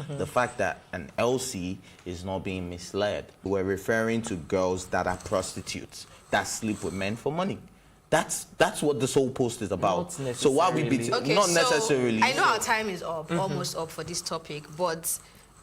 the fact that an LC is not being misled. We're referring to girls that are prostitutes, that sleep with men for money. That's what this whole post is about. So why we be okay, not so necessarily. I know our time is up, almost up for this topic, but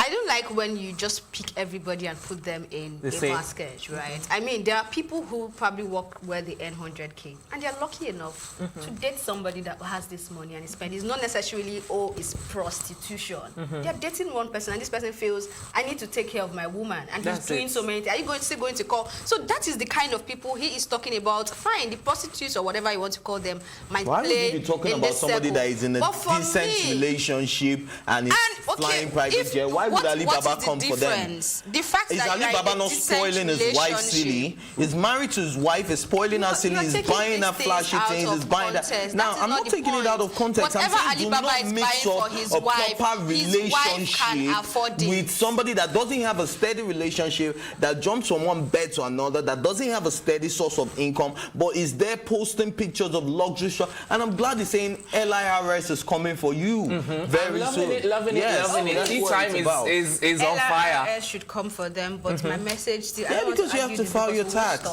I don't like when you just pick everybody and put them in a basket, right? I mean, there are people who probably work where they earn 100K, and they're lucky enough to date somebody that has this money and spend. It's not necessarily, oh, it's prostitution. They're dating one person, and this person feels, I need to take care of my woman, and he's doing so many things. Are you still going to call? So that is the kind of people he is talking about. Fine, the prostitutes or whatever you want to call them might Why play would you be talking in about this somebody circle. that is in a decent relationship and is flying private jet? Why would Alibaba come for them? The fact is that Alibaba not spoiling his wife silly? He's married to his wife, is spoiling her silly, he's buying her flashy things, he's buying that. Now, I'm not taking it out of context. Whatever I'm saying do not mix up a proper relationship with somebody that doesn't have a steady relationship, that jumps from one bed to another, that doesn't have a steady source of income, but is there posting pictures of luxury shop. And I'm glad he's saying LIRS is coming for you very soon. Loving it. Tea time is on fire. LIRS should come for them, but my message still... because you have to file your tax.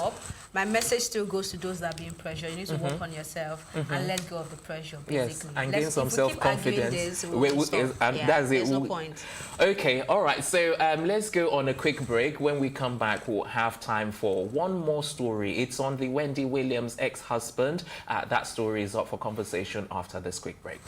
My message still goes to those that are being pressured. You need to work on yourself and let go of the pressure, basically. Yes, and gain some self-confidence. And that's it. There's no point. Okay, all right. So let's go on a quick break. When we come back, we'll have time for one more story. It's on the Wendy Williams ex-husband. That story is up for conversation after this quick break.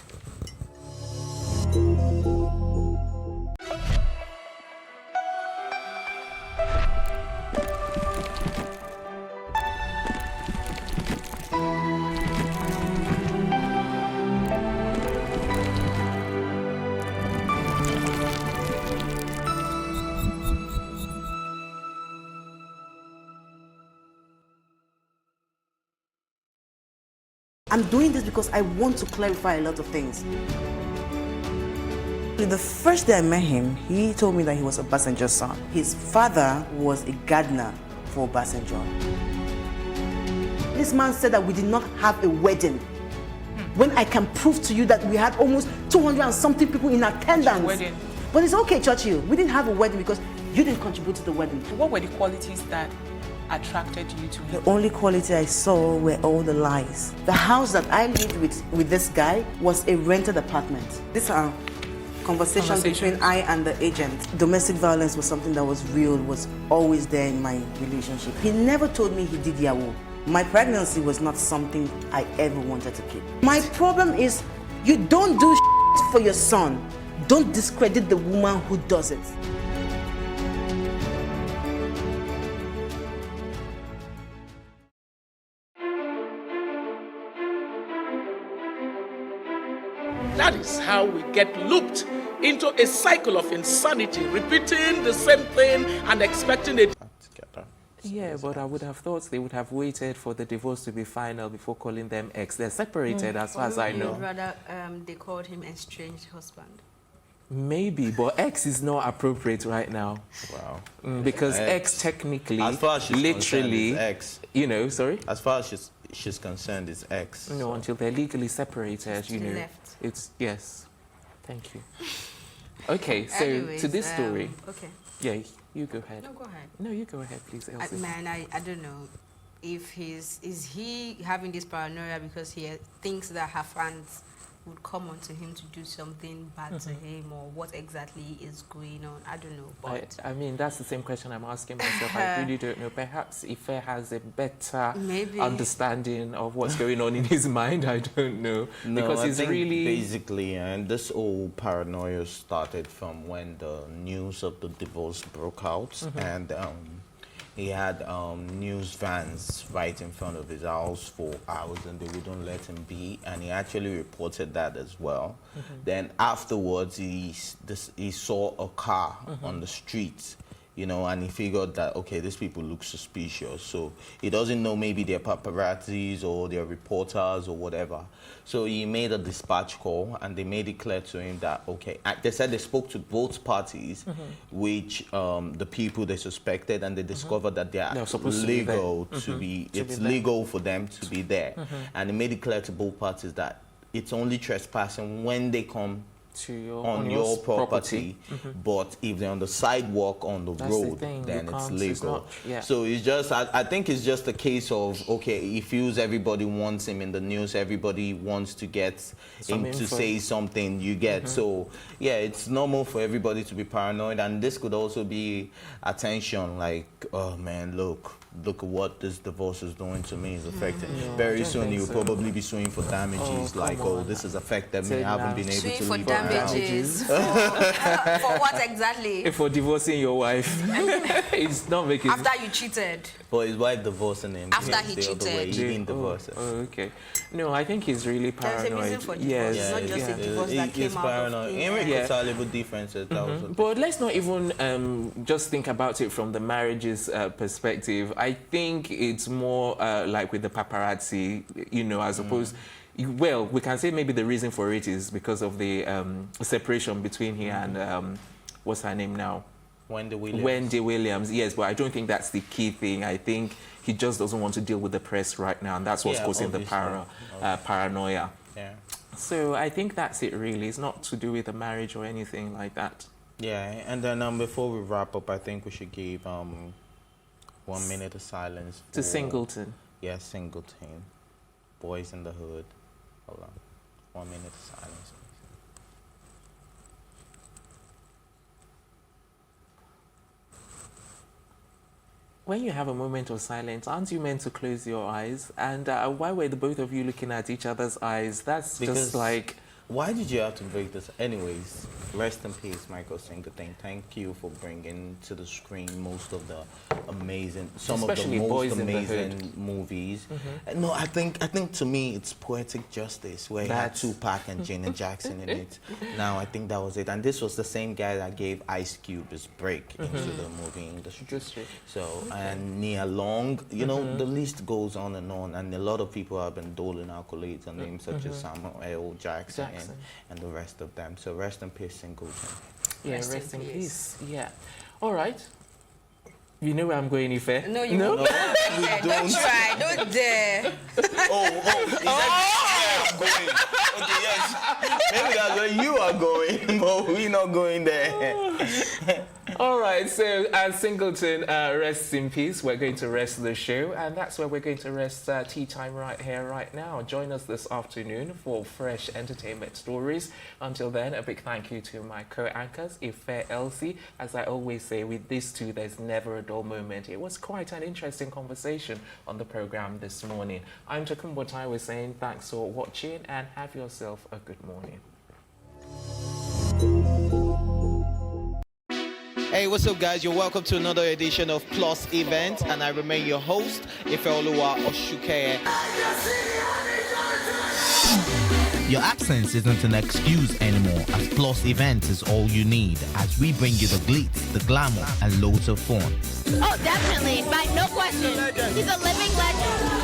I'm doing this because I want to clarify a lot of things. The first day I met him, he told me that he was a Obasanjo's son. His father was a gardener for Obasanjo. This man said that we did not have a wedding. When I can prove to you that we had almost 200 and something people in attendance. But it's okay, Churchill. We didn't have a wedding because you didn't contribute to the wedding. What were the qualities that attracted you to him? The only quality I saw were all the lies. The house that I lived with this guy was a rented apartment. These are conversations between I and the agent. Domestic violence was something that was real, was always there in my relationship. He never told me he did Yahoo. My pregnancy was not something I ever wanted to keep. My problem is, you don't do for your son. Don't discredit the woman who does it. That is how we get looped into a cycle of insanity, repeating the same thing and expecting it. Yeah, but I would have thought they would have waited for the divorce to be final before calling them ex. They're separated as far as I know. Rather, they called him estranged husband. Maybe, but ex is not appropriate right now. Wow. Because ex technically, as far as she's literally, ex. You know, sorry? As far as she's concerned, it's ex. No, until they're legally separated, to the left. It's, yes. Thank you. Okay, so Anyways, to this story. Okay. Yeah, you go ahead. No, go ahead. No, you go ahead, please, Elsie. I don't know if is he having this paranoia because he thinks that her fans would come onto him to do something bad to him, or what exactly is going on. I don't know. But I mean, that's the same question I'm asking myself. I really don't know. Perhaps Ife has a better understanding of what's going on in his mind. I don't know. No, because I it's think really... basically, and this whole paranoia started from when the news of the divorce broke out, and he had news vans right in front of his house for hours, and they wouldn't let him be, and he actually reported that as well. Then afterwards, he saw a car on the street, you know, and he figured that, okay, these people look suspicious. So he doesn't know, maybe they're paparazzis or they're reporters or whatever. So he made a dispatch call, and they made it clear to him that, okay, they said they spoke to both parties, which the people they suspected, and they discovered that they are legal to be, it's legal for them to be there. And they made it clear to both parties that it's only trespassing when they come on your property, but if they're on the sidewalk on the road, then it's legal. So it's just, I think it's just a case of, okay, he feels everybody wants him in the news, everybody wants to get him to say something, you get. So yeah, it's normal for everybody to be paranoid, and this could also be attention, like, oh man, look at what this divorce is doing to me, is affecting. Very soon you'll probably be suing for damages, like, oh, this has affected me, I haven't been able to for leave damages. For what exactly? For divorcing your wife. It's not making After you cheated. But his wife divorcing him. After he the other way, cheated. he didn't divorce her. Oh, okay. No, I think he's really paranoid. There's a reason for divorce. Yes. It's not just a divorce that came out paranoid. of Irreconcilable differences. But let's not even just think about it from the marriage's perspective. I think it's more like with the paparazzi, you know, as opposed. Well, we can say maybe the reason for it is because of the separation between he and what's her name now? Wendy Williams. Wendy Williams, yes, but I don't think that's the key thing. I think he just doesn't want to deal with the press right now, and that's what's causing the paranoia. Yeah. So I think that's it, really. It's not to do with the marriage or anything like that. Yeah, and then before we wrap up, I think we should give 1 minute of silence to Singleton. Yeah, Singleton. Boys in the Hood. Hold on. 1 minute of silence. When you have a moment of silence, aren't you meant to close your eyes? And why were the both of you looking at each other's eyes? That's because just like... Why did you have to break this? Anyways, rest in peace, Michael Singleton. Thank you for bringing to the screen most of the amazing, Especially of the Boys most in the amazing movies. No, I think to me it's poetic justice, where you had Tupac and Janet Jackson in it. Now I think that was it, and this was the same guy that gave Ice Cube his break into the movie industry. So and Nia Long, you know, the list goes on, and a lot of people have been doling accolades on names such as Samuel L. Jackson. And the rest of them. So rest in peace, Singleton. Yeah, rest in peace. Yeah. All right. You know where I'm going, Ife? No, you don't. Don't try. Don't dare. I'm going. Okay, yes. Maybe that's where you are going, but we're not going there. All right, so as Singleton rests in peace, we're going to rest the show, and that's where we're going to rest tea time right here, right now. Join us this afternoon for fresh entertainment stories. Until then, a big thank you to my co-anchors, Ife, Elsie. As I always say, with these two, there's never a dull moment. It was quite an interesting conversation on the program this morning. I'm Takumbo Taiwo saying thanks for watching and have yourself a good morning. Hey, what's up, guys? You're welcome to another edition of Plus Event, and I remain your host, Ifeoluwa Oshuke. Your absence isn't an excuse anymore, as Plus Events is all you need, as we bring you the glitz, the glamour, and loads of fun. Oh, definitely. No question. He's a living legend.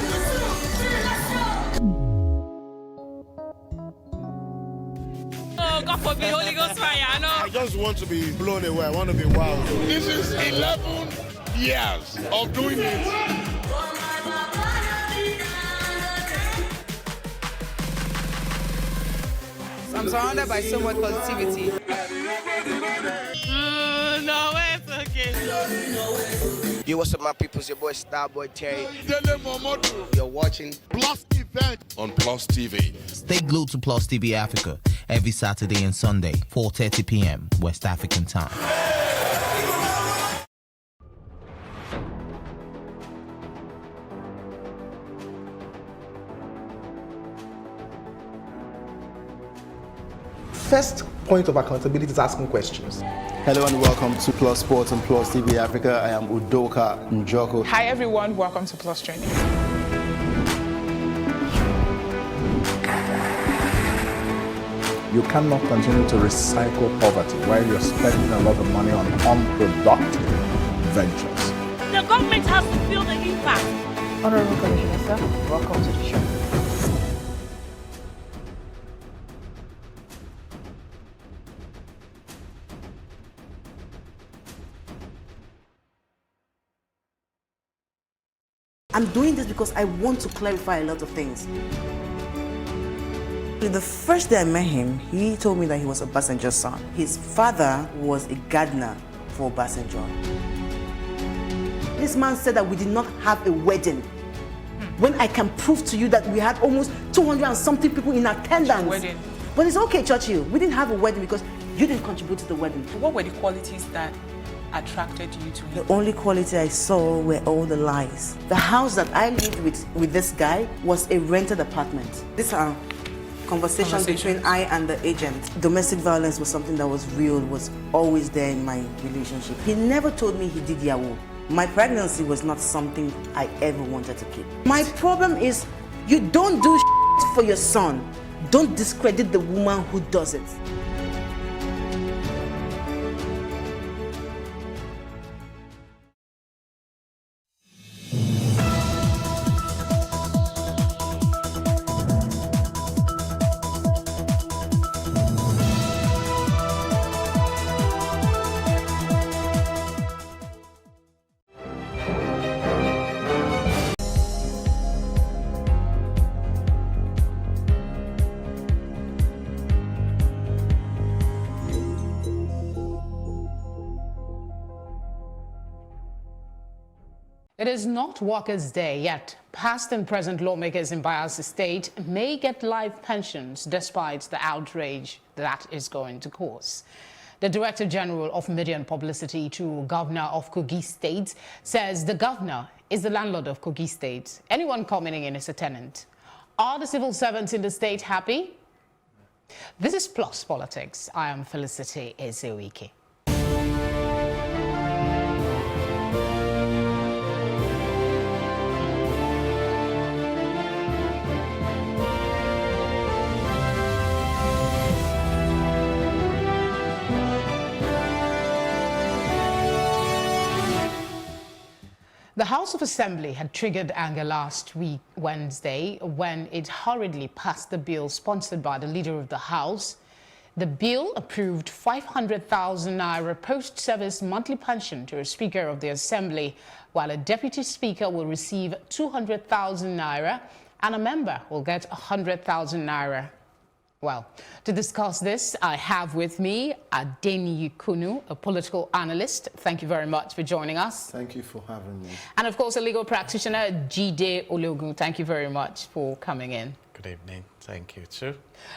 God forbid, Holy Ghost fire, I know. I just want to be blown away. I want to be wild. This is 11 years of doing it. I'm surrounded by so much positivity. No, it's okay. Yo, what's up, my people? It's your boy Starboy Terry. You're watching Plus Event on Plus TV. Stay glued to Plus TV Africa every Saturday and Sunday, 4:30 p.m. West African time. First point of accountability is asking questions. Hello and welcome to Plus Sports and Plus TV Africa. I am Udoka Njoko. Hi everyone, welcome to Plus Training. You cannot continue to recycle poverty while you're spending a lot of money on unproductive ventures. The government has to feel the impact. Honorable Commissioner, sir, welcome to the show. I'm doing this because I want to clarify a lot of things. The first day I met him, he told me that he was a Obasanjo's son. His father was a gardener for Obasanjo. This man said that we did not have a wedding. When I can prove to you that we had almost 200 and something people in attendance. Wedding. But it's okay, Churchill. We didn't have a wedding because you didn't contribute to the wedding. What were the qualities that attracted you to him? The only quality I saw were all the lies. The house that I lived with this guy was a rented apartment. These are conversations between I and the agent. Domestic violence was something that was real, was always there in my relationship. He never told me he did Yahoo. My pregnancy was not something I ever wanted to keep. My problem is, you don't do for your son. Don't discredit the woman who does it. It is not Workers' Day yet. Past and present lawmakers in Bayelsa State may get life pensions despite the outrage that is going to cause. The Director General of Media and Publicity to Governor of Kogi State says the governor is the landlord of Kogi State. Anyone coming in is a tenant. Are the civil servants in the state happy? This is Plus Politics. I am Felicity Ezewike. The House of Assembly had triggered anger last week, Wednesday, when it hurriedly passed the bill sponsored by the Leader of the House. The bill approved 500,000 naira post-service monthly pension to a Speaker of the Assembly, while a Deputy Speaker will receive 200,000 naira and a member will get 100,000 naira. Well, to discuss this, I have with me Adeni Kunu, a political analyst. Thank you very much for joining us. Thank you for having me. And of course, a legal practitioner, Jide Ologun. Thank you very much for coming in. Good evening. Thank you, too.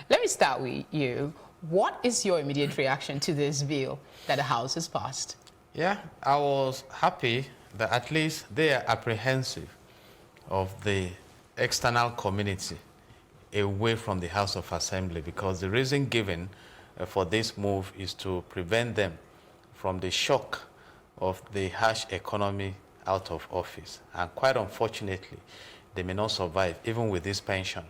Let me start with you. What is your immediate reaction to this bill that the House has passed? Yeah, I was happy that at least they are apprehensive of the external community away from the House of Assembly, because the reason given for this move is to prevent them from the shock of the harsh economy out of office. And quite unfortunately, they may not survive even with this pension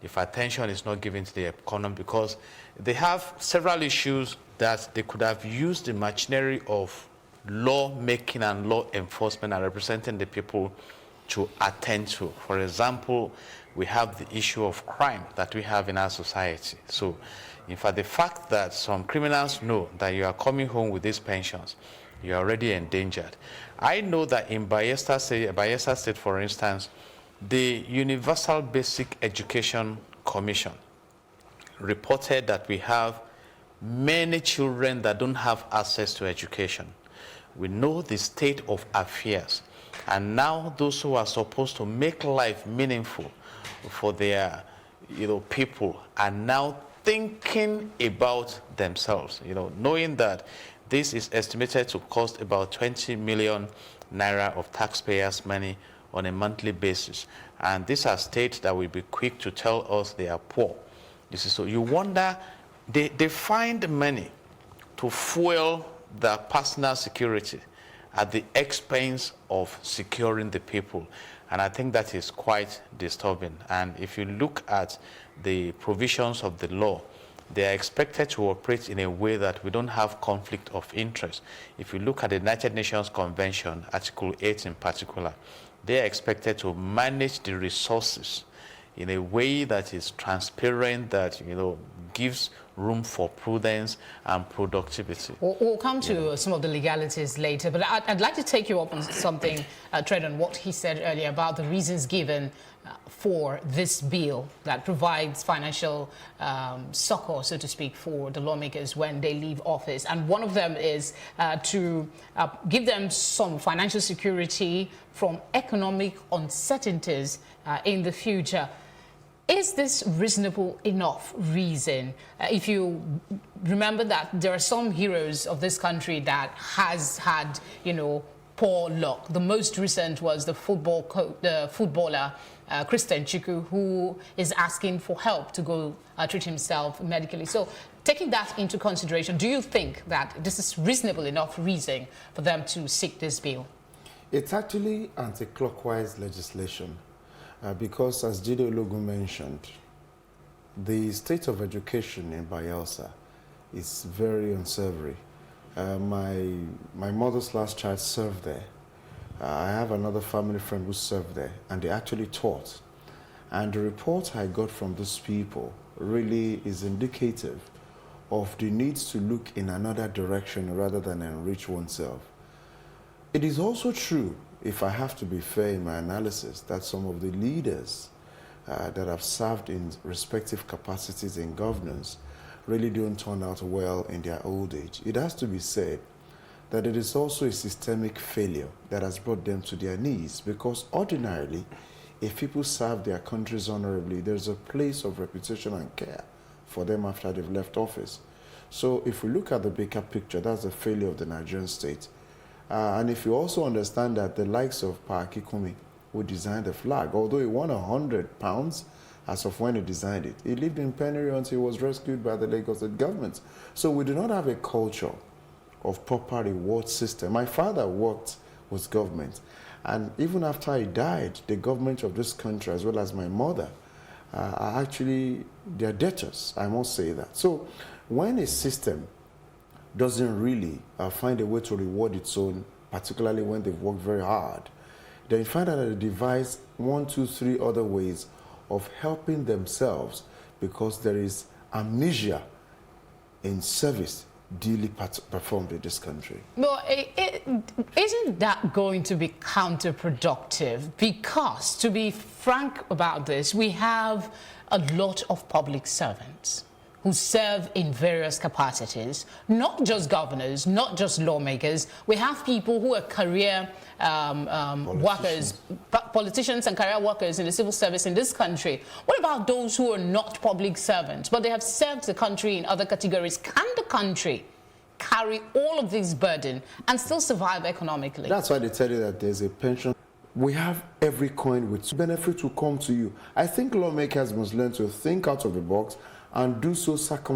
if attention is not given to the economy, because they have several issues that they could have used the machinery of law making and law enforcement and representing the people to attend to. For example, we have the issue of crime that we have in our society. So, in fact, the fact that some criminals know that you are coming home with these pensions, you are already endangered. I know that in Bayelsa State, for instance, the Universal Basic Education Commission reported that we have many children that don't have access to education. We know the state of affairs. And now those who are supposed to make life meaningful for their people are now thinking about themselves, knowing that this is estimated to cost about 20 million naira of taxpayers' money on a monthly basis. And these are states that will be quick to tell us they are poor. This is so you wonder, they find money to fuel their personal security at the expense of securing the people. And I think that is quite disturbing. And if you look at the provisions of the law, they are expected to operate in a way that we don't have conflict of interest. If you look at the United Nations Convention, Article 8 in particular, they are expected to manage the resources in a way that is transparent, that gives room for prudence and productivity. We'll come to some of the legalities later, but I'd like to take you up on something, Tread, on what he said earlier about the reasons given for this bill that provides financial succor, so to speak, for the lawmakers when they leave office. And one of them is to give them some financial security from economic uncertainties in the future. Is this reasonable enough reason? If you remember that there are some heroes of this country that has had, poor luck. The most recent was the footballer Christian Chiku, who is asking for help to go treat himself medically. So taking that into consideration, do you think that this is reasonable enough reason for them to seek this bill? It's actually anti-clockwise legislation. Because, as Jide Ologun mentioned, the state of education in Bayelsa is very unsavory. My mother's last child served there. I have another family friend who served there, and they actually taught. And the report I got from these people really is indicative of the need to look in another direction rather than enrich oneself. It is also true, if I have to be fair in my analysis, that some of the leaders that have served in respective capacities in governance really don't turn out well in their old age. It has to be said that it is also a systemic failure that has brought them to their knees, because ordinarily, if people serve their countries honorably, there's a place of reputation and care for them after they've left office. So if we look at the bigger picture, that's the failure of the Nigerian state. And if you also understand that the likes of Pa Akikumi, who designed the flag, although he won £100 as of when he designed it, he lived in penury until he was rescued by the Lagos State government. So we do not have a culture of proper reward system. My father worked with government, and even after he died, the government of this country, as well as my mother, are actually their debtors, I must say that. So when a system doesn't really find a way to reward its own, particularly when they've worked very hard, then you find out that they devise 1, 2, 3 other ways of helping themselves, because there is amnesia in service duly performed in this country. Well, isn't that going to be counterproductive? Because, to be frank about this, we have a lot of public servants who serve in various capacities, not just governors, not just lawmakers. We have people who are career workers, politicians and career workers in the civil service in this country. What about those who are not public servants, but they have served the country in other categories? Can the country carry all of this burden and still survive economically? That's why they tell you that there's a pension. We have every coin with benefit will come to you. I think lawmakers must learn to think out of the box and do so circumspectly.